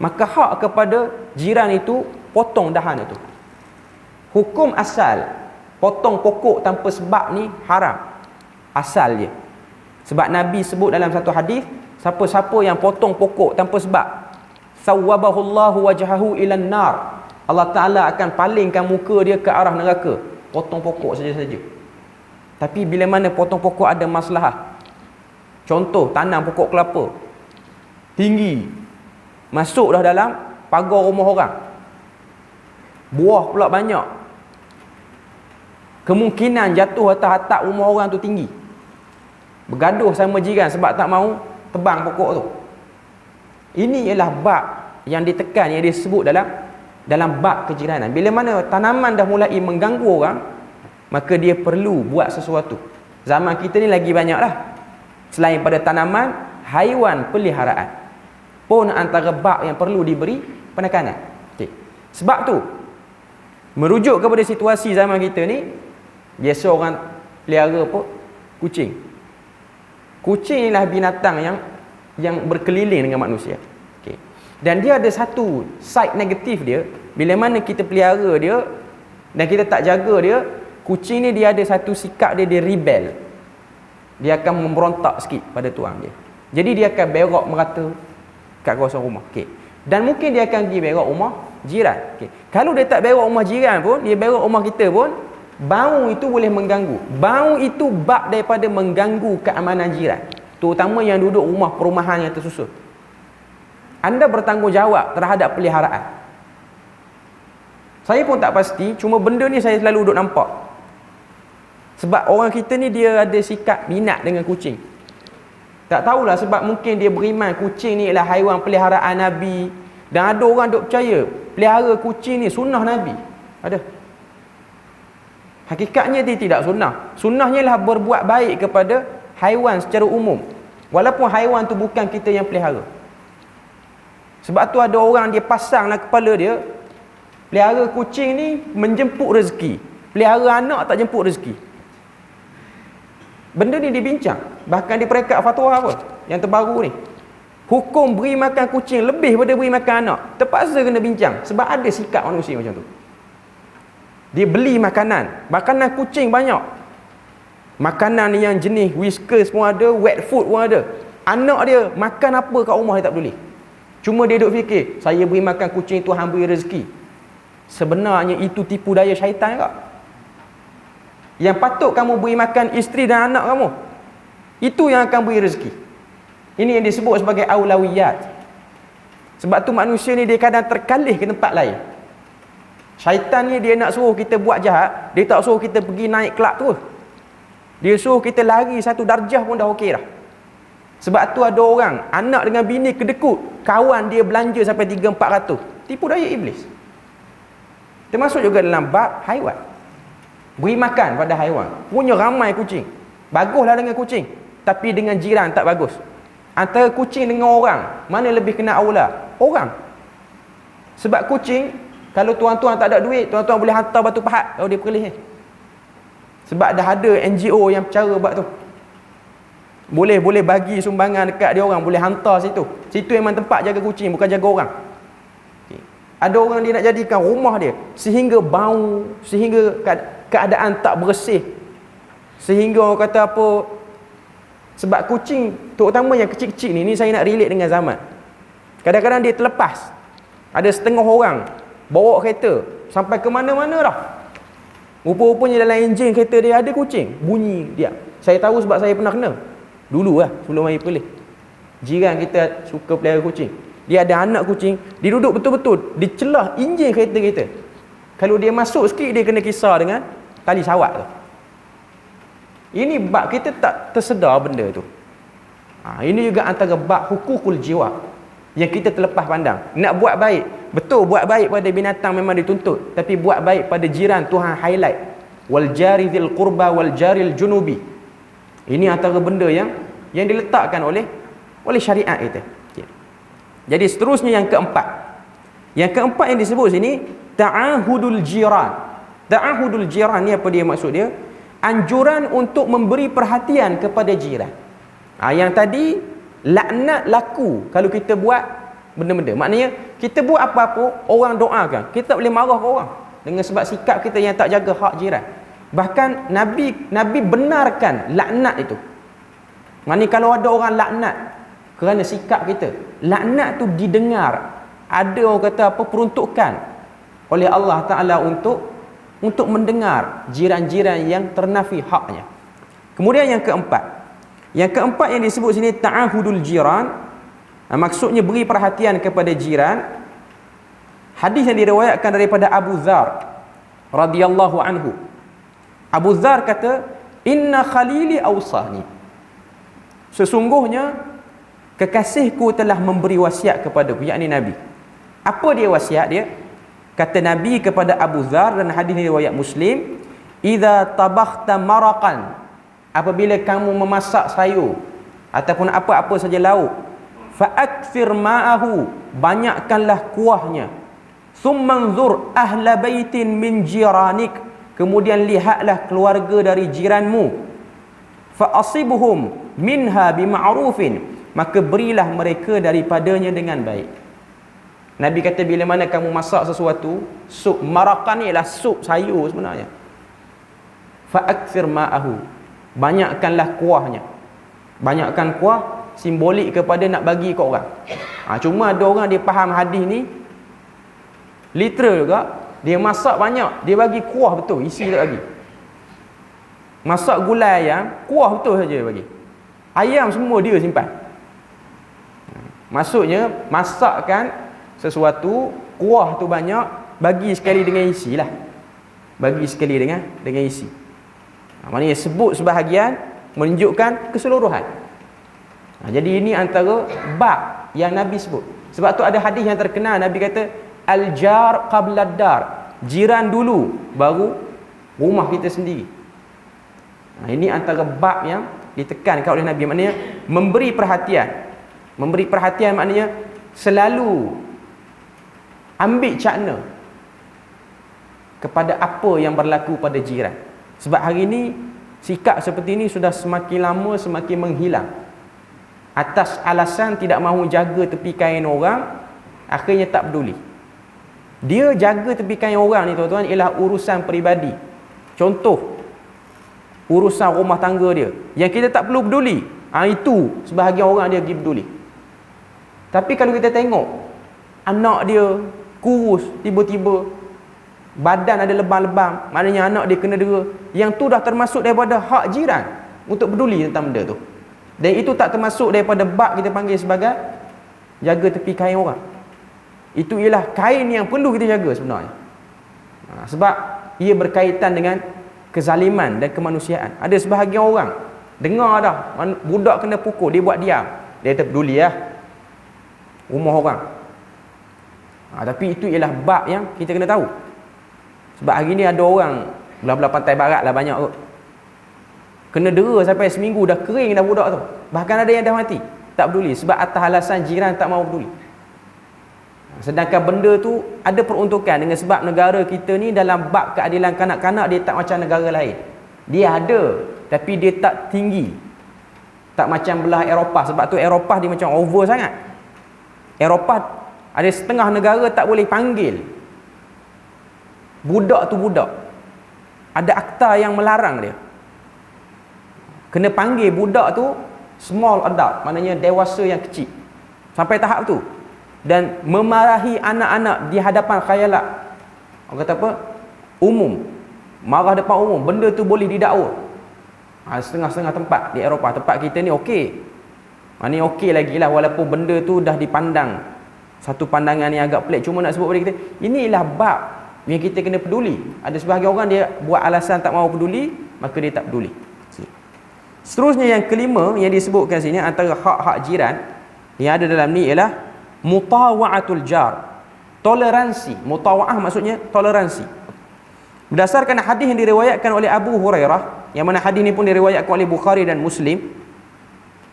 Maka hak kepada jiran itu potong dahan itu. Hukum asal potong pokok tanpa sebab ni haram. Asal dia. Sebab Nabi sebut dalam satu hadis, siapa-siapa yang potong pokok tanpa sebab, sawwabahullahu wajhahu ilan nar. Allah Ta'ala akan palingkan muka dia ke arah neraka. Potong pokok saja-saja. Tapi bila mana potong pokok ada masalah, contoh tanam pokok kelapa tinggi, masuk dah dalam pagar rumah orang, buah pula banyak, kemungkinan jatuh atas atap rumah orang tu tinggi. Bergaduh sama jiran sebab tak mau tebang pokok tu. Ini ialah bab yang ditekan, yang disebut dalam bab kejiranan. Bila mana tanaman dah mulai mengganggu orang, maka dia perlu buat sesuatu. Zaman kita ni lagi banyak lah, selain pada tanaman, haiwan peliharaan pun antara bab yang perlu diberi penekanan. Okay. Sebab tu, merujuk kepada situasi zaman kita ni, biasa orang pelihara apa? Kucing. Kucing ialah binatang yang berkeliling dengan manusia. Okay. Dan dia ada satu side negatif dia. Bila mana kita pelihara dia dan kita tak jaga dia, kucing ni dia ada satu sikap dia rebel. Dia akan memberontak sikit pada tuan dia. Jadi dia akan berak merata kat kawasan rumah. Okay. Dan mungkin dia akan pergi berak rumah jiran. Okay. Kalau dia tak berak rumah jiran pun, dia berak rumah kita pun, bau itu boleh mengganggu. Bau itu bab daripada mengganggu keamanan jiran, terutama yang duduk rumah perumahan yang tersusun. Anda bertanggungjawab terhadap peliharaan. Saya pun tak pasti, cuma benda ni saya selalu duduk nampak. Sebab orang kita ni dia ada sikap minat dengan kucing. Tak tahulah sebab mungkin dia beriman kucing ni ialah haiwan peliharaan Nabi. Dan ada orang duk percaya pelihara kucing ni sunnah Nabi. Ada. Hakikatnya dia tidak sunnah. Sunnahnya ialah berbuat baik kepada haiwan secara umum, walaupun haiwan tu bukan kita yang pelihara. Sebab tu ada orang dia pasanglah kepala dia, pelihara kucing ni menjemput rezeki, pelihara anak tak jemput rezeki. Benda ni dibincang bahkan di peringkat fatwa apa yang terbaru ni. Hukum beri makan kucing lebih daripada beri makan anak, terpaksa kena bincang sebab ada sikap manusia macam tu. Dia beli makanan kucing banyak. Makanan yang jenis Whiskas pun ada, wet food pun ada. Anak dia makan apa kat rumah dia tak peduli. Cuma dia duk fikir, saya beri makan kucing tu hang beri rezeki. Sebenarnya itu tipu daya syaitan kak. Yang patut kamu beri makan isteri dan anak kamu, itu yang akan beri rezeki. Ini yang disebut sebagai aulawiyat. Sebab tu manusia ni dia kadang terkalih ke tempat lain. Syaitan ni dia nak suruh kita buat jahat, dia tak suruh kita pergi naik kelab terus. Dia suruh kita lari satu darjah pun dah okey dah. Sebab tu ada orang, anak dengan bini kedekut, kawan dia belanja sampai 3-400. Tipu daya iblis. Termasuk juga dalam bab haiwan. Beri makan pada haiwan. Punya ramai kucing. Baguslah dengan kucing, tapi dengan jiran tak bagus. Antara kucing dengan orang, mana lebih kena aula? Orang. Sebab kucing, kalau tuan-tuan tak ada duit, tuan-tuan boleh hantar batu pahat kalau dia perlis ni. Sebab dah ada NGO yang cara buat tu. Boleh bagi sumbangan dekat dia orang, boleh hantar situ. Situ memang tempat jaga kucing, bukan jaga orang. Okay. Ada orang dia nak jadikan rumah dia sehingga bau, sehingga keadaan tak bersih. Sehingga orang kata apa, sebab kucing, terutama yang kecil-kecil ni saya nak relate dengan zaman. Kadang-kadang dia terlepas. Ada setengah orang bawa kereta sampai ke mana-mana dah. Rupa-rupanya dalam enjin kereta dia ada kucing. Bunyi dia. Saya tahu sebab saya pernah kena. Dulu lah, sebelum mari Perlis. Jiran kita suka pelihara kucing. Dia ada anak kucing, dia duduk betul-betul, dia celah enjin kereta kita. Kalau dia masuk sikit, dia kena kisar dengan tali sawat tu. Ini bab kita tak tersedar benda tu. Ini juga antara bab hukukul jiwa yang kita terlepas pandang. Nak buat baik, betul buat baik pada binatang memang dituntut, tapi buat baik pada jiran Tuhan highlight. Wal jari dzil qurba wal jaril junubi. Ini antara benda yang diletakkan oleh syariat kita. Jadi seterusnya yang keempat. Yang keempat yang disebut sini ta'ahudul jiran. Ta'ahudul jiran ni apa dia maksud dia? Anjuran untuk memberi perhatian kepada jiran. Yang tadi laknat laku kalau kita buat benda-benda. Maknanya kita buat apa-apa orang doakan. Kita tak boleh marah ke orang dengan sebab sikap kita yang tak jaga hak jiran. Bahkan Nabi benarkan laknat itu. Maknanya kalau ada orang laknat kerana sikap kita, laknat tu didengar. Ada orang kata apa peruntukan oleh Allah Ta'ala untuk mendengar jiran-jiran yang ternafi haknya. Kemudian yang keempat. Yang keempat yang disebut sini ta'ahudul jiran. Maksudnya beri perhatian kepada jiran. Hadis yang diriwayatkan daripada Abu Dzar radhiyallahu anhu. Abu Dzar kata, "Inna khalili awsani." Sesungguhnya kekasihku telah memberi wasiat kepadaku, yakni Nabi. Apa dia wasiat dia? Kata Nabi kepada Abu Dzar, dan hadis ini riwayat Muslim, "Idza tabakhta maraqan," apabila kamu memasak sayur ataupun apa-apa saja lauk, "fa'akthir ma'ahu," banyakkanlah kuahnya. "Tsummanzur ahla baitin min jiranik," kemudian lihatlah keluarga dari jiranmu. "Fa'asibhum minha bima'rufin," maka berilah mereka daripadanya dengan baik. Nabi kata bila mana kamu masak sesuatu, sup maraqan ni ialah sup sayur sebenarnya. Fa'akthir ma'ahu, banyakkanlah kuahnya. Banyakkan kuah simbolik kepada nak bagi ke orang. Cuma ada orang dia faham hadis ni literal juga. Dia masak banyak, dia bagi kuah betul, isi tak bagi. Masak gulai ayam, kuah betul saja dia bagi. Ayam semua dia simpan. Maksudnya masakkan sesuatu, kuah tu banyak, bagi sekali dengan isi lah. Bagi sekali dengan isi. Maknanya sebut sebahagian, menunjukkan keseluruhan. Jadi ini antara bab yang Nabi sebut. Sebab tu ada hadis yang terkenal, Nabi kata al-jar qabla ad-dar, jiran dulu baru rumah kita sendiri. Ini antara bab yang ditekankan oleh Nabi. Maknanya memberi perhatian. Memberi perhatian maknanya selalu ambil cakna kepada apa yang berlaku pada jiran. Sebab hari ini sikap seperti ini sudah semakin lama semakin menghilang. Atas alasan tidak mahu jaga tepi kain orang, akhirnya tak peduli. Dia jaga tepi kain orang ni tuan-tuan ialah urusan peribadi. Contoh urusan rumah tangga dia yang kita tak perlu peduli. Itu sebahagian orang dia pergi peduli. Tapi kalau kita tengok anak dia kurus, tiba-tiba badan ada lebam-lebam, maknanya anak dia kena dera. Yang tu dah termasuk daripada hak jiran untuk peduli tentang benda tu. Dan itu tak termasuk daripada bab kita panggil sebagai jaga tepi kain orang. Itu ialah kain yang perlu kita jaga sebenarnya. Sebab ia berkaitan dengan kezaliman dan kemanusiaan. Ada sebahagian orang dengar dah budak kena pukul, dia buat diam. Dia tak peduli rumah orang. Tapi itu ialah bab yang kita kena tahu. Sebab hari ni ada orang belah-belah pantai barat lah banyak kot, kena dera sampai seminggu, dah kering dah budak tu. Bahkan ada yang dah mati, tak peduli sebab atas alasan jiran tak mahu peduli. Sedangkan benda tu ada peruntukan dengan sebab negara kita ni dalam bab keadilan kanak-kanak dia tak macam negara lain. Dia ada tapi dia tak tinggi, tak macam belah Eropah. Sebab tu Eropah dia macam over sangat. Eropah ada setengah negara tak boleh panggil budak tu budak. Ada akta yang melarang dia. Kena panggil budak tu small adult, maknanya dewasa yang kecil. Sampai tahap tu. Dan memarahi anak-anak di hadapan khayalat. Orang kata apa? Umum. Marah depan umum. Benda tu boleh didakwa. Setengah-setengah tempat di Eropah. Tempat kita ni okey. Maknanya okey lagi lah walaupun benda tu dah dipandang satu pandangan yang agak pelik. Cuma nak sebut pada kita, inilah bab yang kita kena peduli. Ada sebahagian orang dia buat alasan tak mahu peduli, maka dia tak peduli. Seterusnya yang kelima yang disebutkan sini antara hak-hak jiran yang ada dalam ni ialah mutawa'atul jar. Toleransi. Mutawa'ah maksudnya toleransi. Berdasarkan hadis yang diriwayatkan oleh Abu Hurairah, yang mana hadis ni pun diriwayatkan oleh Bukhari dan Muslim.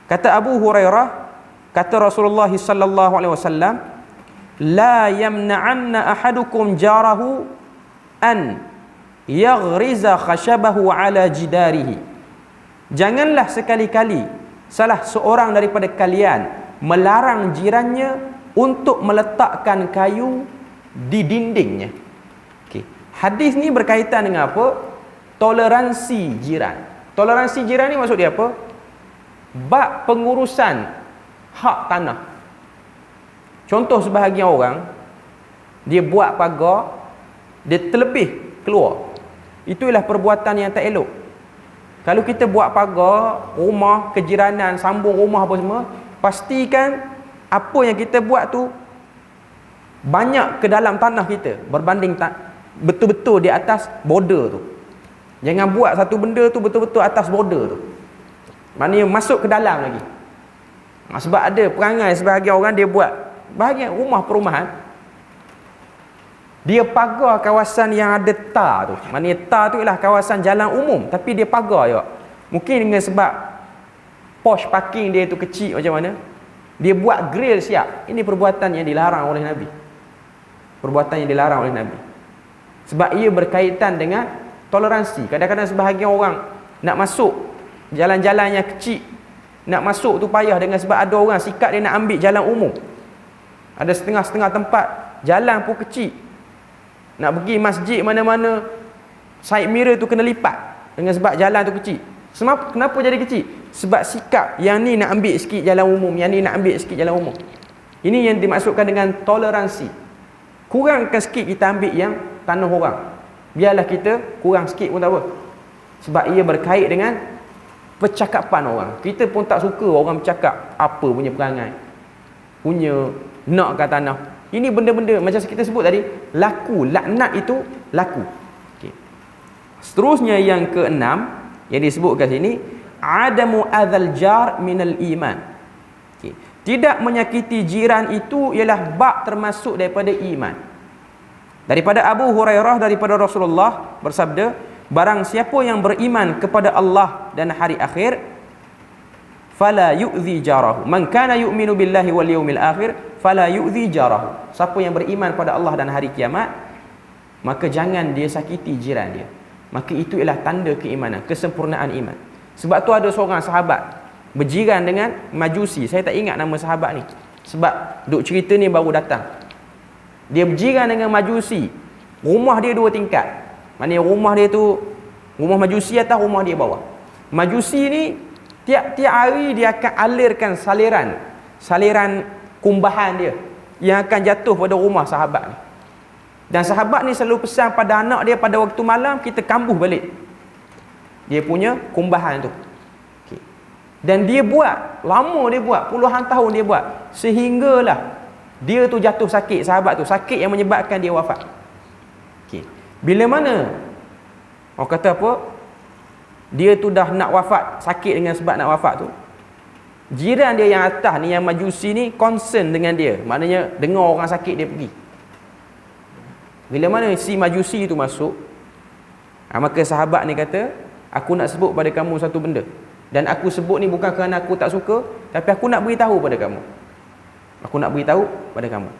Kata Abu Hurairah, kata Rasulullah sallallahu alaihi wasallam, la yamna'anna ahadukum jarahu an yaghriza khashabahu ala jidarihi. Janganlah sekali-kali salah seorang daripada kalian melarang jirannya untuk meletakkan kayu di dindingnya. Okey. Hadis ni berkaitan dengan apa? Toleransi jiran. Toleransi jiran ni maksud dia apa? Bab pengurusan hak tanah. Contoh sebahagian orang, dia buat pagar, dia terlebih keluar. Itulah perbuatan yang tak elok. Kalau kita buat pagar, rumah, kejiranan, sambung rumah apa semua, pastikan apa yang kita buat tu banyak ke dalam tanah kita berbanding betul-betul di atas border tu. Jangan buat satu benda tu betul-betul atas border tu. Maknanya masuk ke dalam lagi. Sebab ada perangai sebahagian orang, dia buat bahagian rumah perumahan, dia pagar kawasan yang ada tar tu. Maknanya tar tu ialah kawasan jalan umum, tapi dia pagar juga. Mungkin dengan sebab posh parking dia tu kecil macam mana, dia buat grill siap. Ini perbuatan yang dilarang oleh Nabi. Perbuatan yang dilarang oleh Nabi. Sebab ia berkaitan dengan toleransi. Kadang-kadang sebahagian orang nak masuk jalan-jalan yang kecil, nak masuk tu payah dengan sebab ada orang sikap dia nak ambil jalan umum. Ada setengah-setengah tempat jalan pun kecil, nak pergi masjid mana-mana, side mirror tu kena lipat dengan sebab jalan tu kecil. Kenapa jadi kecil? Sebab sikap yang ni nak ambil sikit jalan umum, yang ni nak ambil sikit jalan umum. Ini yang dimaksudkan dengan toleransi. Kurangkan sikit kita ambil yang tanah orang, biarlah kita kurang sikit pun tak apa. Sebab ia berkait dengan percakapan orang. Kita pun tak suka orang bercakap apa punya perangai, punya nak kat tanah. Ini benda-benda macam kita sebut tadi, laku, laknat itu laku. Okay. Seterusnya yang keenam yang disebutkan sini, adamu adzal jar minal iman. Okay. Tidak menyakiti jiran itu ialah bab termasuk daripada iman. Daripada Abu Hurairah, daripada Rasulullah bersabda, barang siapa yang beriman kepada Allah dan hari akhir, fala yu'zi jarahu. Man kana yu'minu billahi wal yawmil akhir fala yu'zi jarahu. Siapa yang beriman pada Allah dan hari kiamat, maka jangan dia sakiti jiran dia. Maka itu ialah tanda keimanan, kesempurnaan iman. Sebab tu ada seorang sahabat berjiran dengan Majusi. Saya tak ingat nama sahabat ni, sebab duk cerita ni baru datang. Dia berjiran dengan Majusi. Rumah dia 2 tingkat. Maknanya rumah dia tu, rumah Majusi atas, rumah dia bawah. Majusi ni tiap-tiap hari dia akan alirkan saliran kumbahan dia yang akan jatuh pada rumah sahabat ni. Dan sahabat ni selalu pesan pada anak dia, pada waktu malam kita kambuh balik dia punya kumbahan tu. Okay. Dan dia buat, lama dia buat, puluhan tahun dia buat, sehinggalah dia tu jatuh sakit, sahabat tu, sakit yang menyebabkan dia wafat. Okay. Bila mana orang kata apa, dia tu dah nak wafat, sakit dengan sebab nak wafat tu, jiran dia yang atas ni, yang Majusi ni, concern dengan dia. Maknanya dengar orang sakit dia pergi. Bila mana si Majusi tu masuk, maka sahabat ni kata, aku nak sebut pada kamu satu benda, dan aku sebut ni bukan kerana aku tak suka, tapi aku nak beritahu pada kamu. Aku nak beritahu pada kamu.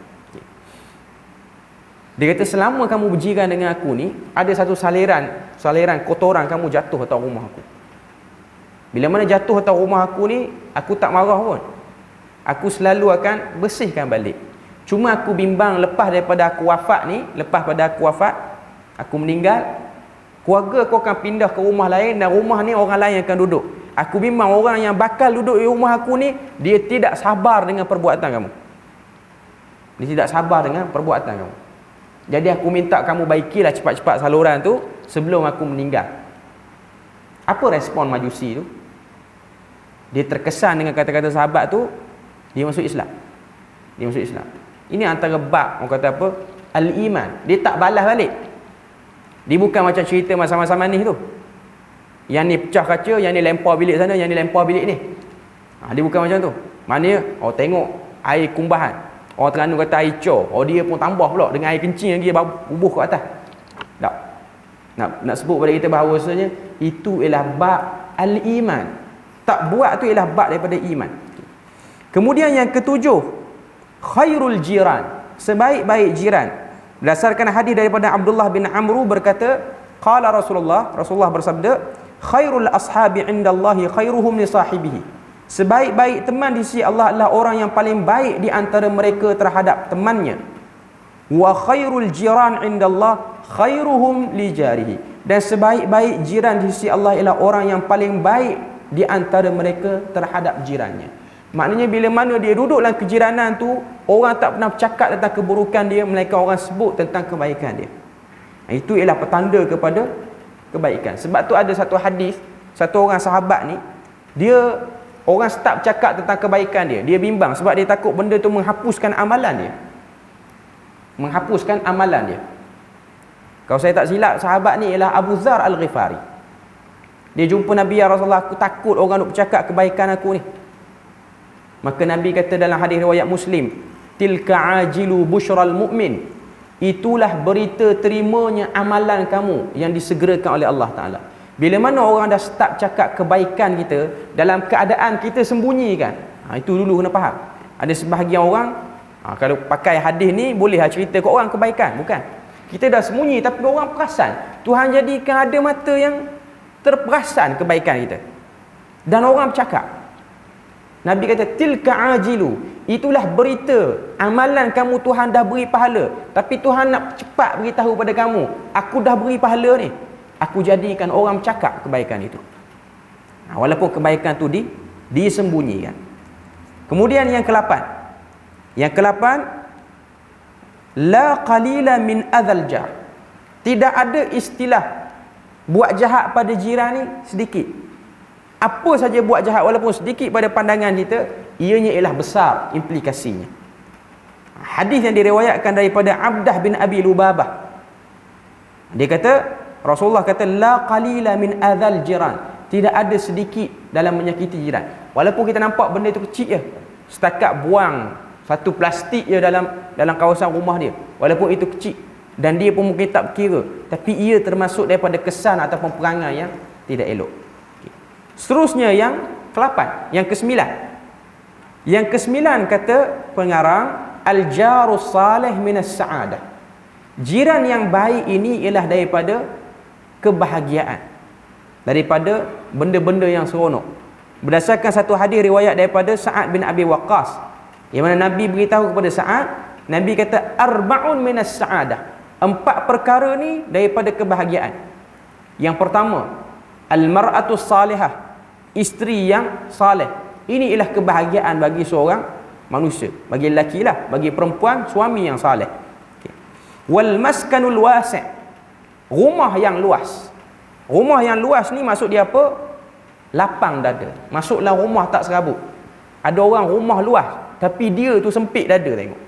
Dia kata, selama kamu berjiran dengan aku ni, ada satu saliran kotoran kamu jatuh atas rumah aku. Bila mana jatuh atas rumah aku ni, aku tak marah pun. Aku selalu akan bersihkan balik. Cuma aku bimbang lepas daripada aku wafat ni, lepas pada aku wafat, aku meninggal, keluarga kau akan pindah ke rumah lain, dan rumah ni orang lain akan duduk. Aku bimbang orang yang bakal duduk di rumah aku ni, dia tidak sabar dengan perbuatan kamu. Dia tidak sabar dengan perbuatan kamu. Jadi aku minta kamu baikilah cepat-cepat saluran tu sebelum aku meninggal. Apa respon Majusi tu? Dia terkesan dengan kata-kata sahabat tu, dia masuk Islam. Dia masuk Islam. Ini antara bab, orang kata apa, al-iman. Dia tak balas balik. Dia bukan macam cerita masa-masa manis tu, yang ni pecah kaca, yang ni lempar bilik sana, yang ni lempar bilik ni. Dia bukan macam tu. Maknanya, tengok air kumbahan, orang Terengganu kata air cor, dia pun tambah pula dengan air kencing lagi, bubuh ke atas. Tak. Nak sebut pada kita bahawasanya itu ialah bab al-iman. Tak buat tu ialah bab daripada iman. Kemudian yang ketujuh, khairul jiran, sebaik-baik jiran. Berdasarkan hadis daripada Abdullah bin Amru berkata, qala Rasulullah bersabda, khairul ashabi indallahi khairuhum li sahibihi. Sebaik-baik teman di sisi Allah adalah orang yang paling baik di antara mereka terhadap temannya. Wa khairul jiran indallah khairuhum li jarihi. Dan sebaik-baik jiran di sisi Allah ialah orang yang paling baik di antara mereka terhadap jirannya. Maknanya bila mana dia duduk dalam kejiranan tu, orang tak pernah bercakap tentang keburukan dia, melainkan orang sebut tentang kebaikan dia. Itu ialah petanda kepada kebaikan. Sebab tu ada satu hadis, satu orang sahabat ni, dia orang start bercakap tentang kebaikan dia, dia bimbang sebab dia takut benda tu menghapuskan amalan dia. Menghapuskan amalan dia. Kalau saya tak silap, sahabat ni ialah Abu Dzar Al-Ghifari. Dia jumpa Nabi, ya Rasulullah, aku takut orang nak bercakap kebaikan aku ni. Maka Nabi kata dalam hadis riwayat Muslim, tilka ajilu busyral mu'min, itulah berita terimanya amalan kamu yang disegerakan oleh Allah Ta'ala. Bila mana orang dah start cakap kebaikan kita dalam keadaan kita sembunyikan, itu dulu kena faham. Ada sebahagian orang, kalau pakai hadis ni boleh cerita ke orang kebaikan, bukan. Kita dah sembunyi tapi orang perasan. Tuhan jadikan ada mata yang terperasan kebaikan kita, dan orang bercakap. Nabi kata tilka ajilu, itulah berita amalan kamu, Tuhan dah beri pahala, tapi Tuhan nak cepat beritahu pada kamu, aku dah beri pahala ni, aku jadikan orang bercakap kebaikan itu. Walaupun kebaikan tu disembunyikan. Kemudian yang ke-8, la qalila min adzal jar, tidak ada istilah buat jahat pada jiran ni sedikit. Apa saja buat jahat walaupun sedikit pada pandangan kita, ianya ialah besar implikasinya. Hadis yang diriwayatkan daripada Abdah bin Abi Lubabah, dia kata, Rasulullah kata, la qalila min adzal jiran, tidak ada sedikit dalam menyakiti jiran. Walaupun kita nampak benda itu kecil je, setakat buang satu plastik je dalam kawasan rumah dia, walaupun itu kecil dan dia pun mungkin tak berkira, tapi ia termasuk daripada kesan ataupun perangai yang tidak elok. Seterusnya yang ke-8, yang ke-9. Yang ke-9 kata pengarang, al-jarus salih minas sa'adah. Jiran yang baik ini ialah daripada kebahagiaan, daripada benda-benda yang seronok. Berdasarkan satu hadis riwayat daripada Sa'ad bin Abi Waqqas, yang mana Nabi beritahu kepada Sa'ad, Nabi kata arba'un minas sa'adah, 4 perkara ni daripada kebahagiaan. Yang pertama, al-mar'atus salihah, isteri yang saleh. Ini ialah kebahagiaan bagi seorang manusia, bagi lelaki lah, bagi perempuan, suami yang saleh. Wal maskanul wasi', rumah yang luas. Rumah yang luas ni maksud dia apa? Lapang dada. Masuklah rumah tak serabut. Ada orang rumah luas tapi dia tu sempit dada, tengok.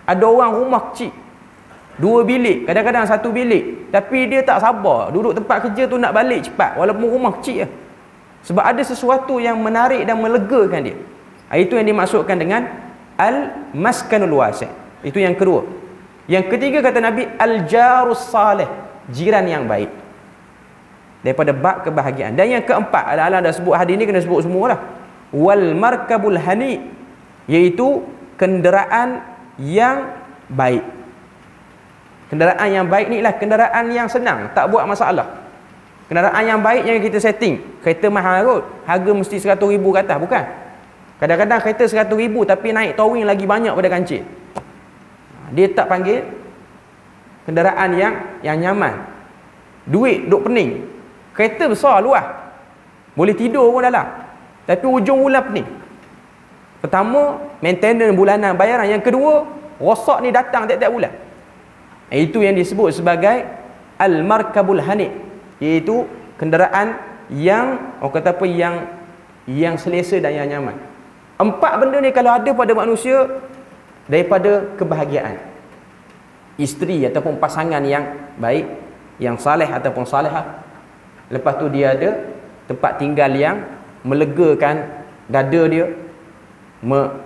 Ada orang rumah kecil, 2 bilik, kadang-kadang 1 bilik, tapi dia tak sabar duduk tempat kerja tu nak balik cepat walaupun rumah kecil je. Sebab ada sesuatu yang menarik dan melegakan dia. Itu yang dimaksudkan dengan al-maskanul wasi'. Itu yang kedua. Yang ketiga kata Nabi, al-jarus salih, jiran yang baik, daripada bab kebahagiaan. Dan yang keempat, ala-ala dah sebut hadis ni kena sebut semua lah, wal markabul hani, iaitu kenderaan yang baik. Kenderaan yang baik ni lah kenderaan yang senang, tak buat masalah. Kenderaan yang baik yang kita setting. Kereta mahal kot, harga mesti 100,000 ke atas, bukan. Kadang-kadang kereta 100,000 tapi naik towing lagi banyak pada kancil. Dia tak panggil kenderaan yang nyaman. Duit duk pening. Kereta besar luas, boleh tidur pun dalam, tapi ujung bulan pening. Pertama, maintenance bulanan bayaran. Yang kedua, rosak ni datang tiap-tiap bulan. Itu yang disebut sebagai al-markabul hani, iaitu kenderaan yang orang kata apa, yang selesa dan yang nyaman. 4 benda ni kalau ada pada manusia, daripada kebahagiaan. Isteri ataupun pasangan yang baik, yang saleh ataupun salihah. Lepas tu dia ada tempat tinggal yang melegakan dada dia,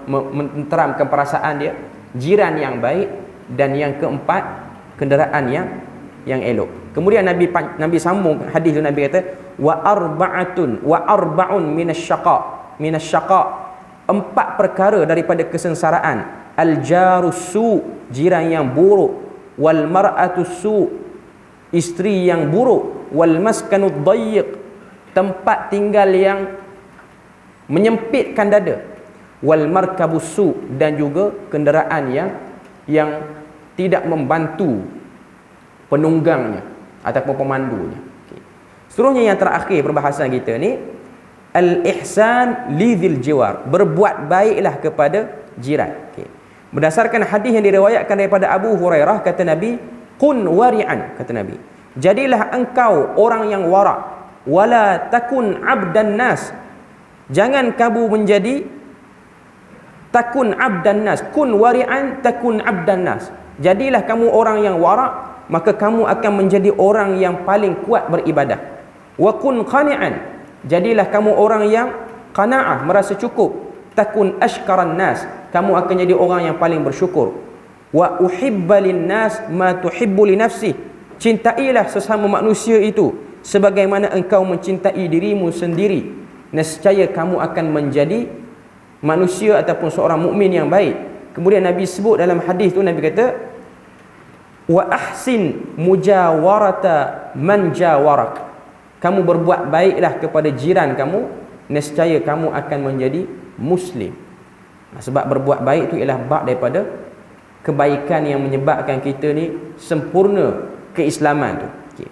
menteramkan perasaan dia, jiran yang baik, dan yang keempat, kenderaan yang elok. Kemudian Nabi sambung hadis tu, Nabi kata wa arba'un minasyaqa, 4 perkara daripada kesengsaraan. Al-jarusu, jiran yang buruk, wal mar'atusu, isteri yang buruk, wal maskanud dayyiq, tempat tinggal yang menyempitkan dada, wal markabusu, dan juga kenderaan yang tidak membantu penunggangnya ataupun pemandunya. Okay. Seterusnya yang terakhir perbahasan kita ni, al-ihsan lidzil jiwar, berbuat baiklah kepada jiran. Okay. Berdasarkan hadis yang diriwayatkan daripada Abu Hurairah, kata Nabi, kun wari'an, kata Nabi, jadilah engkau orang yang wara', wala takun abdan nas, jangan kamu menjadi takun abdan nas, kun wari'an takun abdan nas, jadilah kamu orang yang wara', maka kamu akan menjadi orang yang paling kuat beribadah. Wa kun qani'an, jadilah kamu orang yang qanaah, merasa cukup. Takun ashkaran nas, kamu akan jadi orang yang paling bersyukur. Wa uhibba lin nas ma tuhibbu li nafsi, cintailah sesama manusia itu sebagaimana engkau mencintai dirimu sendiri. Nescaya kamu akan menjadi manusia ataupun seorang mukmin yang baik. Kemudian Nabi sebut dalam hadis tu, Nabi kata, wa ahsin mujawarata man jawarak, kamu berbuat baiklah kepada jiran kamu, nescaya kamu akan menjadi muslim. Sebab berbuat baik itu ialah bab daripada kebaikan yang menyebabkan kita ni sempurna keislaman tu. Okay.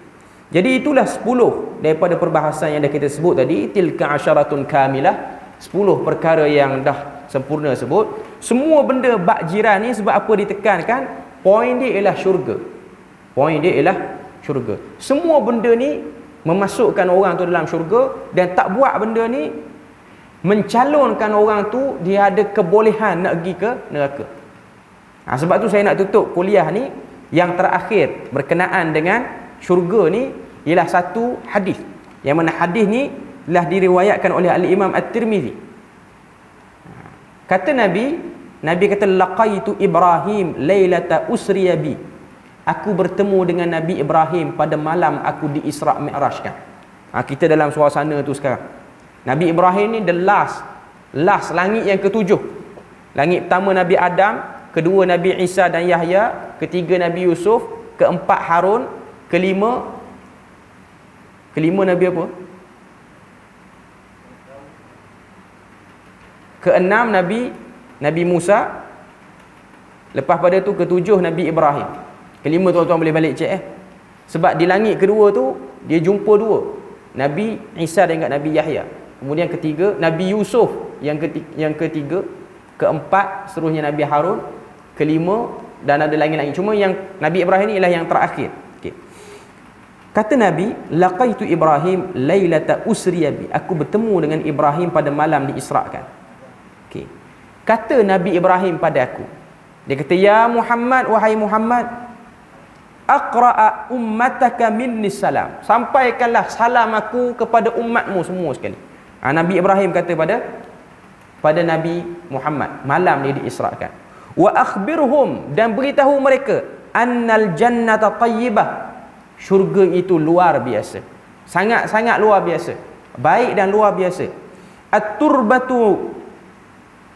Jadi itulah 10 daripada perbahasan yang dah kita sebut tadi. Tilka asyaratun kamilah, 10 perkara yang dah sempurna sebut. Semua benda bab jiran ni, sebab apa ditekankan? Poin dia ialah syurga. Poin dia ialah syurga. Semua benda ni memasukkan orang tu dalam syurga, dan tak buat benda ni mencalonkan orang tu dia ada kebolehan nak pergi ke neraka. Sebab tu saya nak tutup kuliah ni yang terakhir berkenaan dengan syurga ni ialah satu hadis, yang mana hadis ni telah diriwayatkan oleh Al-Imam At-Tirmizi. Kata Nabi kata, laqaitu Ibrahim lailata usriya bi, aku bertemu dengan Nabi Ibrahim pada malam aku di Isra' Mi'rajkan. Kita dalam suasana tu sekarang. Nabi Ibrahim ni the last langit yang ketujuh. Langit pertama Nabi Adam, kedua Nabi Isa dan Yahya, ketiga Nabi Yusuf, keempat Harun, kelima Nabi apa? Keenam Nabi Musa. Lepas pada tu ketujuh Nabi Ibrahim. Kelima tuan-tuan boleh balik cek Sebab di langit kedua tu dia jumpa dua, Nabi Isa dan Nabi Yahya. Kemudian ketiga Nabi Yusuf, yang ketiga, keempat seterusnya Nabi Harun, kelima, dan ada lagi. Cuma yang Nabi Ibrahim ni ialah yang terakhir. Okay. Kata Nabi, laqaitu Ibrahim lailata usriya bi, aku bertemu dengan Ibrahim pada malam diisrakan. Okay. Kata Nabi Ibrahim pada aku, dia kata, ya Muhammad, wahai Muhammad, aqra'a ummataka minni salam, sampaikanlah salam aku kepada umatmu semua sekali. Nabi Ibrahim kata pada Nabi Muhammad malam ni diisrakan. Wa akhbirhum, dan beritahu mereka, annal jannata tayyibah, syurga itu luar biasa, sangat-sangat luar biasa, baik dan luar biasa.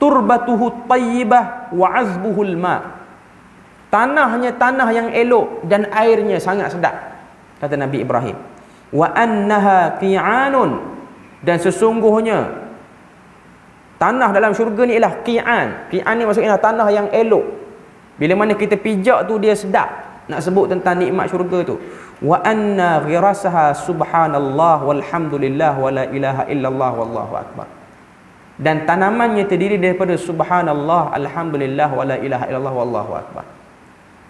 Turbatuhu tayyibah wa azbuhul ma, tanahnya tanah yang elok dan airnya sangat sedap, kata Nabi Ibrahim. Wa annaha qi'anun, dan sesungguhnya tanah dalam syurga ni ialah qi'an. Qi'an ni maksudnya tanah yang elok, bila mana kita pijak tu dia sedap. Nak sebut tentang nikmat syurga tu. Wa anna ghirasaha subhanallah walhamdulillah wala ilaha illallah wallahu akbar, dan tanamannya terdiri daripada subhanallah, alhamdulillah, wala ilaha illallah wallahu akbar.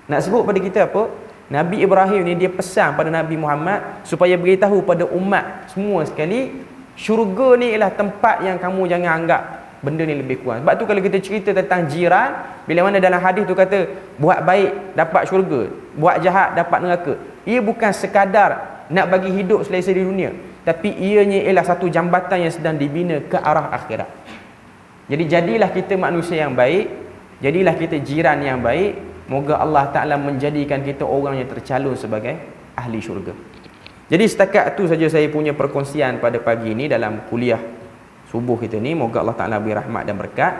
Nak sebut pada kita apa? Nabi Ibrahim ni dia pesan pada Nabi Muhammad supaya beritahu pada umat semua sekali, syurga ni ialah tempat yang kamu jangan anggap benda ni lebih kurang. Sebab tu kalau kita cerita tentang jiran, bila mana dalam hadis tu kata buat baik dapat syurga, buat jahat dapat neraka, ia bukan sekadar nak bagi hidup selesa di dunia, tapi ianya ialah satu jambatan yang sedang dibina ke arah akhirat. Jadi jadilah kita manusia yang baik, jadilah kita jiran yang baik. Moga Allah Ta'ala menjadikan kita orang yang tercalon sebagai ahli syurga. Jadi setakat itu saja saya punya perkongsian pada pagi ini dalam kuliah subuh kita ni. Moga Allah Taala beri rahmat dan berkat.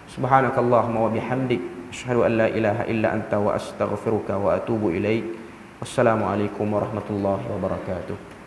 Subhanakallahumma wa bihamdik, asyhadu an la ilaha illa anta wa astaghfiruka wa atubu ilaik. Wassalamualaikum warahmatullahi wabarakatuh.